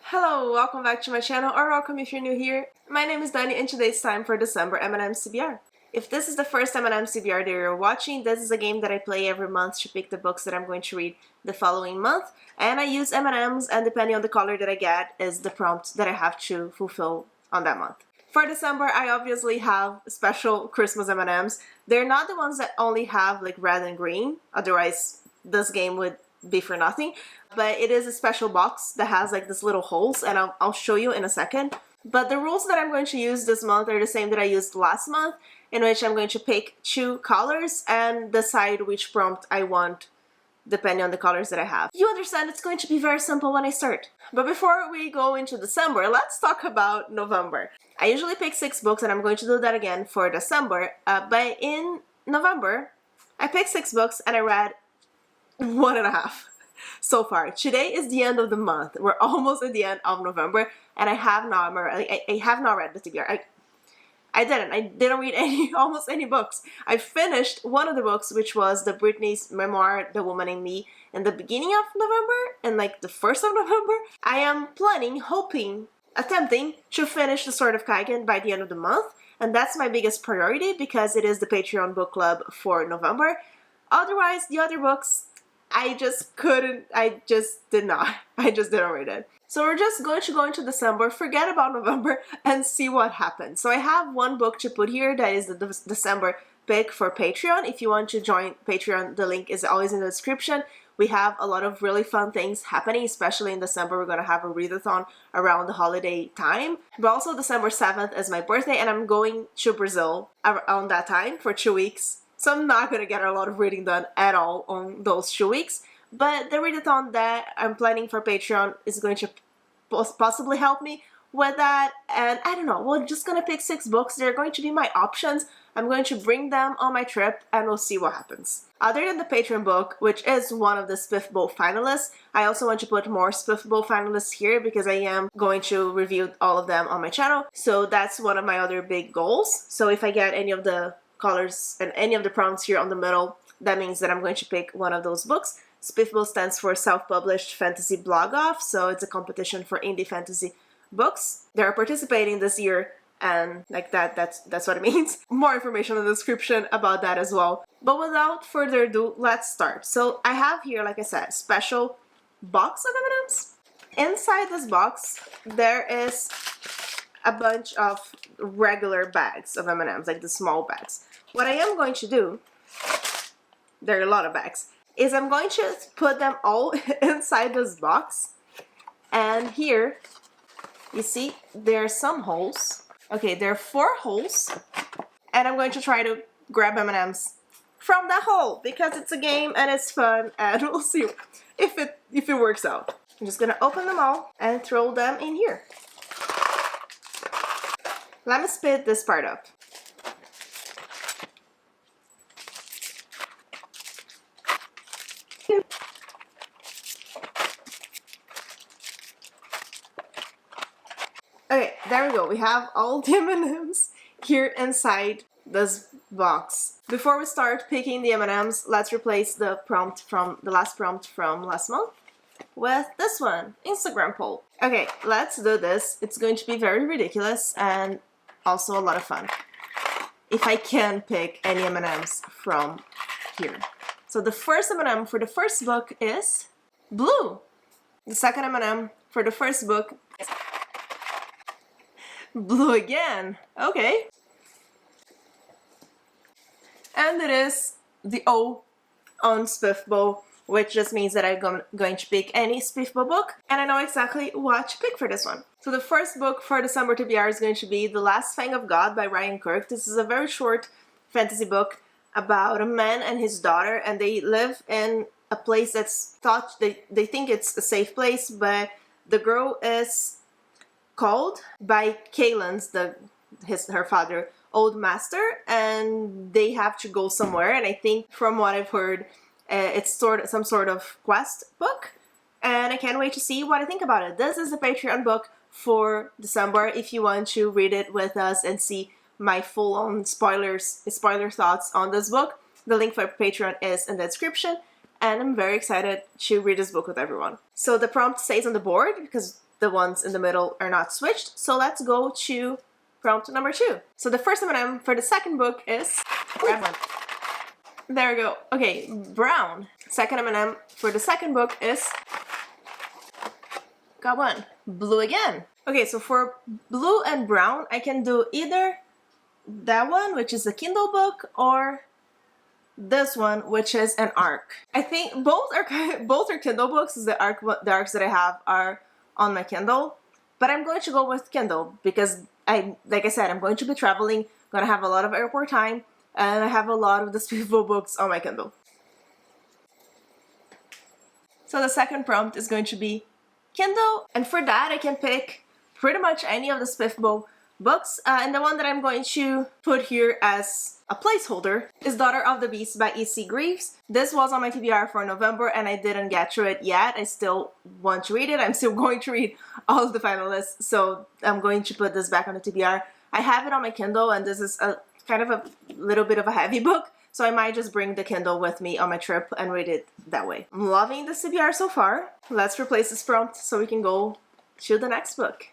Hello, welcome back to my channel, or welcome if you're new here. My name is Dani and today it's time for December M&M'S TBR. If this is the first M&M'S TBR that you're watching, this is a game that I play every month to pick the books that I'm going to read the following month. And I use M&M's, and depending on the color that I get is the prompt that I have to fulfill on that month. For December, I obviously have special Christmas M&M's. They're not the ones that only have like red and green, otherwise this game would be for nothing. But it is a special box that has like this little holes, and I'll show you in a second. But the rules that I'm going to use this month are the same that I used last month, in which I'm going to pick two colors and decide which prompt I want depending on the colors that I have. You understand it's going to be very simple when I start. But before we go into December, let's talk about November. I usually pick 6 books and I'm going to do that again for December, but in November, I picked 6 books and I read 1.5 so far. Today is the end of the month. We're almost at the end of November and I have not read the TBR. I didn't read almost any books. I finished one of the books, which was the Britney's memoir, The Woman in Me, in the beginning of November, and like the 1st of November. I am planning, hoping, attempting to finish The Sword of Kaigen by the end of the month, and that's my biggest priority because it is the Patreon book club for November. Otherwise, the other books, I just didn't read it. So we're just going to go into December, forget about November, and see what happens. So I have one book to put here that is the December pick for Patreon. If you want to join Patreon, the link is always in the description. We have a lot of really fun things happening, especially in December. We're going to have a readathon around the holiday time. But also December 7th is my birthday, and I'm going to Brazil around that time for 2 weeks. So I'm not going to get a lot of reading done at all on those 2 weeks. But the readathon that I'm planning for Patreon is going to possibly help me with that. And I don't know, we're just going to pick 6 books. They're going to be my options. I'm going to bring them on my trip and we'll see what happens. Other than the Patreon book, which is one of the Spiff Bowl finalists, I also want to put more Spiff Bowl finalists here because I am going to review all of them on my channel. So that's one of my other big goals. So if I get any of the colors and any of the prompts here on the middle, that means that I'm going to pick one of those books. Spiffbo stands for Self-Published Fantasy Blog Off, so it's a competition for indie fantasy books. They're participating this year, and like that's what it means. More information in the description about that as well. But without further ado, let's start. So I have here, like I said, a special box of M&M's. Inside this box, there is a bunch of regular bags of M&M's, like the small bags. What I am going to do, there are a lot of bags, is I'm going to put them all inside this box. And here, you see, there are some holes. Okay, there are 4 holes. And I'm going to try to grab M&M's from that hole because it's a game and it's fun, and we'll see if it works out. I'm just gonna open them all and throw them in here. Let me speed this part up. Okay, there we go. We have all the M&M's here inside this box. Before we start picking the M&M's, let's replace the last prompt from last month with this one, Instagram poll. Okay, let's do this. It's going to be very ridiculous and also a lot of fun. If I can pick any M&M's from here. So the first M&M for the first book is blue. The second M&M for the first book is blue again. Okay. And it is the O on Spiffbo, which just means that I'm going to pick any Spiffbo book, and I know exactly what to pick for this one. So the first book for December TBR is going to be The Last Fang of God by Ryan Kirk. This is a very short fantasy book about a man and his daughter, and they live in a place that's thought, they think it's a safe place, but the girl is called by Kalen's, her father, old master, and they have to go somewhere. And I think from what I've heard, it's some sort of quest book, and I can't wait to see what I think about it. This is the Patreon book for December. If you want to read it with us and see my full-on spoiler thoughts on this book, the link for Patreon is in the description. and I'm very excited to read this book with everyone. So the prompt stays on the board because the ones in the middle are not switched. So let's go to prompt number 2. So the first M&M for the second book is red one. There we go. Okay, brown. Second M&M for the second book is, got one, blue again. Okay, so for blue and brown, I can do either that one, which is a Kindle book, or this one, which is an ARC. I think both are Kindle books. The ARCs that I have are on my Kindle, but I'm going to go with Kindle because like I said, I'm going to be traveling, gonna have a lot of airport time, and I have a lot of the Spiffbo books on my Kindle. So the second prompt is going to be Kindle, and for that I can pick pretty much any of the Spiffbo books, and the one that I'm going to put here as a placeholder is Daughter of the Beast by E.C. Greaves. This was on my TBR for November and I didn't get through it yet. I still want to read it. I'm still going to read all of the finalists, so I'm going to put this back on the TBR. I have it on my Kindle, and this is a kind of a little bit of a heavy book, so I might just bring the Kindle with me on my trip and read it that way. I'm loving the TBR so far. Let's replace this prompt so we can go to the next book.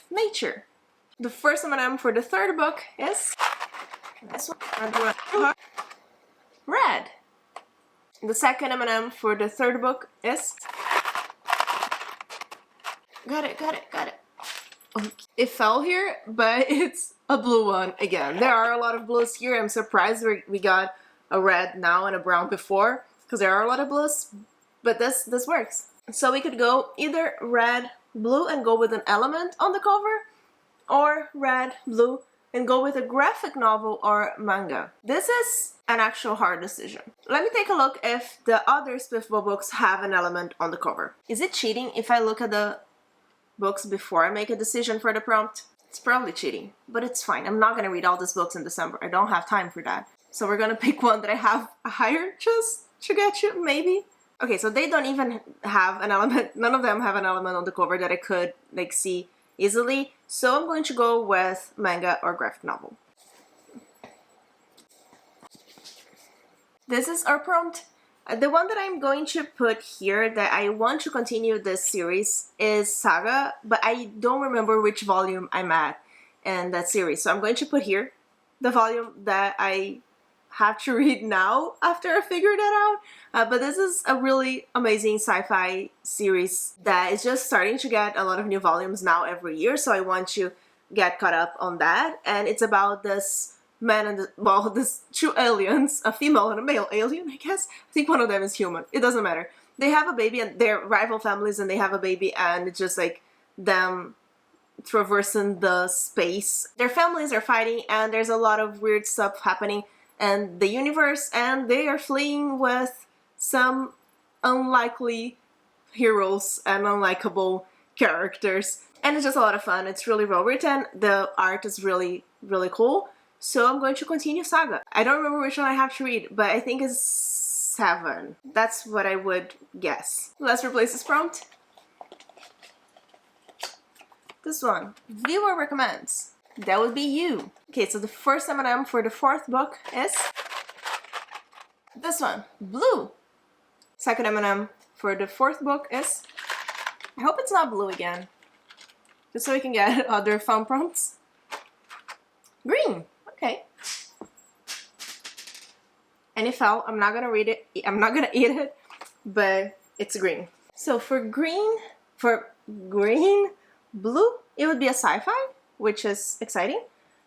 Nature. The first M&M for the third book is this one, red. The second M&M for the third book is, got it. Okay. It fell here, but it's a blue one again. There are a lot of blues here. I'm surprised we got a red now and a brown before, because there are a lot of blues, but this works. So we could go either red, blue and go with an element on the cover, or red, blue, and go with a graphic novel or manga. This is an actual hard decision. Let me take a look if the other Spiffbo books have an element on the cover. Is it cheating if I look at the books before I make a decision for the prompt? It's probably cheating, but it's fine. I'm not gonna read all these books in December. I don't have time for that. So we're gonna pick one that I have a higher chance to get you, maybe. Okay, so they don't even have an element. None of them have an element on the cover that I could like see easily. So I'm going to go with manga or graphic novel. This is our prompt. The one that I'm going to put here that I want to continue this series is Saga, but I don't remember which volume I'm at in that series. So I'm going to put here the volume that I have to read now after I figured that out. But this is a really amazing sci-fi series that is just starting to get a lot of new volumes now every year. So I want to get caught up on that. And it's about this man and this two aliens, a female and a male alien, I guess. I think one of them is human. It doesn't matter. They have a baby and they're rival families and they have a baby, and it's just like them traversing the space. Their families are fighting and there's a lot of weird stuff happening in the universe, and they are fleeing with some unlikely heroes and unlikable characters. And it's just a lot of fun. It's really well written. The art is really, really cool. So I'm going to continue Saga. I don't remember which one I have to read, but I think it's 7. That's what I would guess. Let's replace this prompt. This one, viewer recommends. That would be you. Okay, so the first M&M for the fourth book is this one, blue. Second M&M for the fourth book is, I hope it's not blue again, just so we can get other fun prompts. Green. Okay. And it fell. I'm not gonna read it. I'm not gonna eat it, but it's green. So for green, blue, it would be a sci-fi, which is exciting.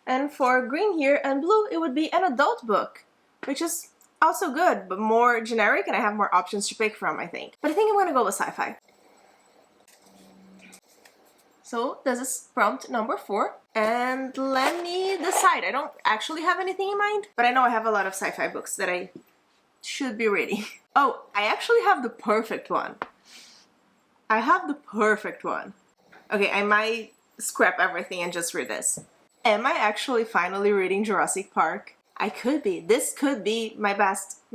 And for green here and blue, it would be an adult book, which is also good, but more generic, and I have more options to pick from, I think. But I think I'm gonna go with sci-fi. So this is prompt number 4. And let me decide. I don't actually have anything in mind, but I know I have a lot of sci-fi books that I should be reading. Oh, I actually have the perfect one. I have the perfect one. Okay, I might scrap everything and just read this. Am I actually finally reading Jurassic Park? I could be. This could be my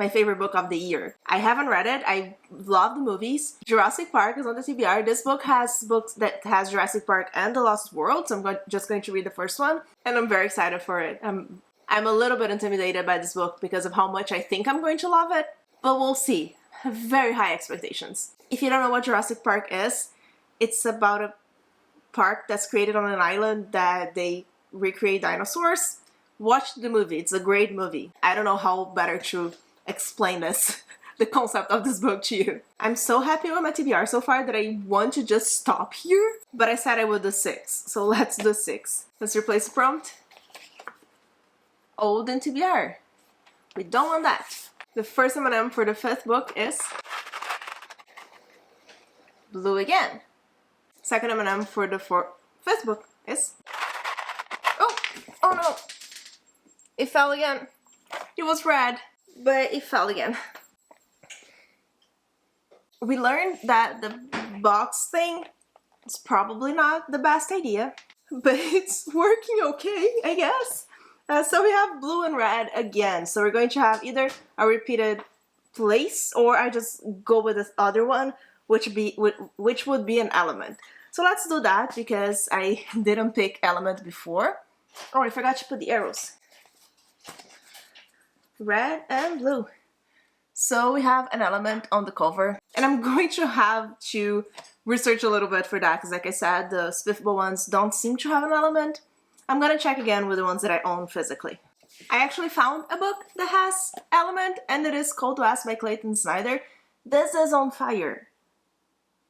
favorite book of the year. I haven't read it. I love the movies. Jurassic Park is on the TBR. This book has books that has Jurassic Park and The Lost World, so I'm just going to read the first one, and I'm very excited for it. I'm I'm a little bit intimidated by this book because of how much I think I'm going to love it, but we'll see. I have very high expectations. If you don't know what Jurassic Park is, it's about a park that's created on an island that they recreate dinosaurs. Watch the movie, it's a great movie. I don't know how better to explain this, the concept of this book to you. I'm so happy with my TBR so far that I want to just stop here, but I said I would do 6, so let's do 6. Let's replace the prompt. Old and TBR. We don't want that. The first M&M for the 5th book is blue again. Second M&M for the 5th book is... Oh no! It fell again. It was red, but it fell again. We learned that the box thing is probably not the best idea, but it's working okay, I guess. So we have blue and red again. So we're going to have either a repeated place, or I just go with this other one, which would be an element. So let's do that because I didn't pick element before. Oh, I forgot to put the arrows. Red and blue. So we have an element on the cover, and I'm going to have to research a little bit for that because, like I said, the Spiffable ones don't seem to have an element. I'm gonna check again with the ones that I own physically. I actually found a book that has element, and it is Cold West by Clayton Snyder. This is on fire.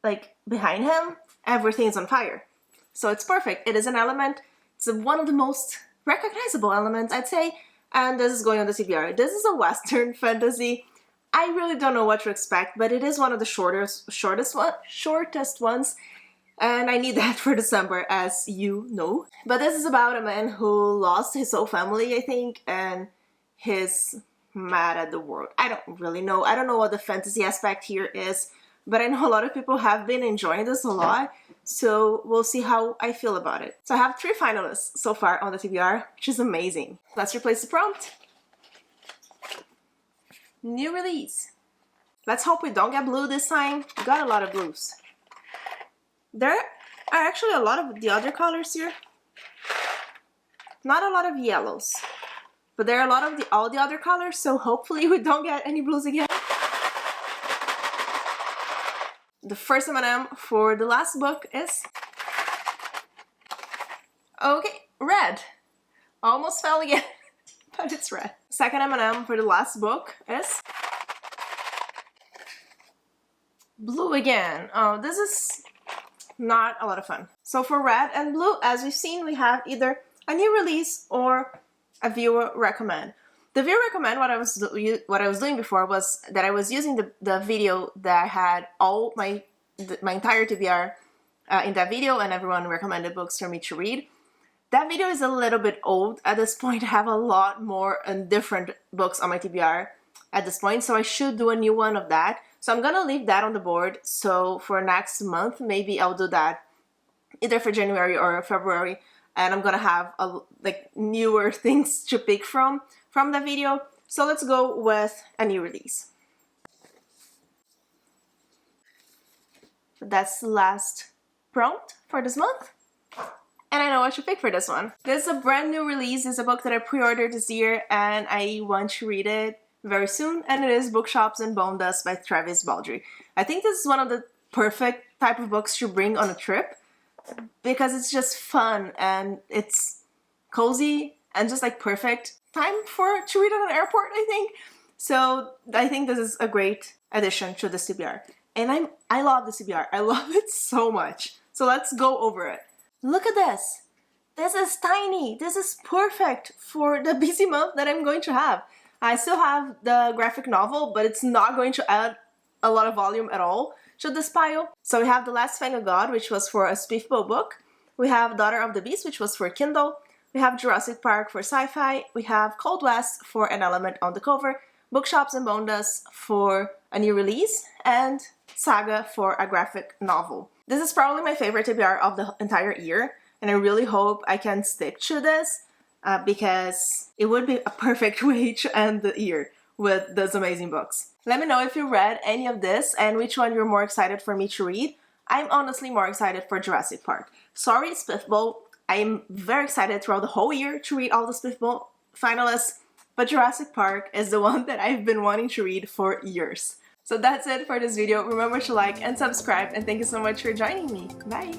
Like, behind him, everything's on fire. So it's perfect. It is an element. It's one of the most recognizable elements, I'd say, and this is going on the TBR. This is a Western fantasy. I really don't know what to expect, but it is one of the shortest ones. And I need that for December, as you know. But this is about a man who lost his whole family, I think, and he's mad at the world. I don't really know. I don't know what the fantasy aspect here is, but I know a lot of people have been enjoying this a lot, so we'll see how I feel about it. So I have 3 finalists so far on the TBR, which is amazing. Let's replace the prompt. New release. Let's hope we don't get blue this time. We got a lot of blues. There are actually a lot of the other colors here. Not a lot of yellows, but there are a lot of all the other colors, so hopefully we don't get any blues again. The first M&M for the last book is... Okay, red. Almost fell again, but it's red. Second M&M for the last book is... blue again. Oh, this is not a lot of fun. So for red and blue, as we've seen, we have either a new release or a viewer recommend. The viewer recommend, what I was doing before was that I was using the video that I had all my entire TBR in that video, and everyone recommended books for me to read. That video is a little bit old at this point. I have a lot more and different books on my TBR at this point, so I should do a new one of that. So I'm gonna leave that on the board. So for next month, maybe I'll do that either for January or February, and I'm gonna have like newer things to pick from the video. So let's go with a new release. That's the last prompt for this month, and I know what to pick for this one. This is a brand new release. It's a book that I pre-ordered this year, and I want to read it very soon, and it is Bookshops and Bone Dust by Travis Baldree. I think this is one of the perfect type of books to bring on a trip because it's just fun and it's cozy and just like perfect time to read at an airport, I think. So I think this is a great addition to the TBR. And I love the TBR. I love it so much. So let's go over it. Look at this. This is tiny. This is perfect for the busy month that I'm going to have. I still have the graphic novel, but it's not going to add a lot of volume at all to this pile. So we have The Last Fang of God, which was for a Spiffable book. We have Daughter of the Beast, which was for Kindle. We have Jurassic Park for sci-fi. We have Cold West for an element on the cover. Bookshops and Bone Dust for a new release. And Saga for a graphic novel. This is probably my favorite TBR of the entire year, and I really hope I can stick to this. Because it would be a perfect way to end the year with those amazing books. Let me know if you read any of this and which one you're more excited for me to read. I'm honestly more excited for Jurassic Park. Sorry, Spiffable. I'm very excited throughout the whole year to read all the Spiffable finalists, but Jurassic Park is the one that I've been wanting to read for years. So that's it for this video. Remember to like and subscribe, and thank you so much for joining me. Bye!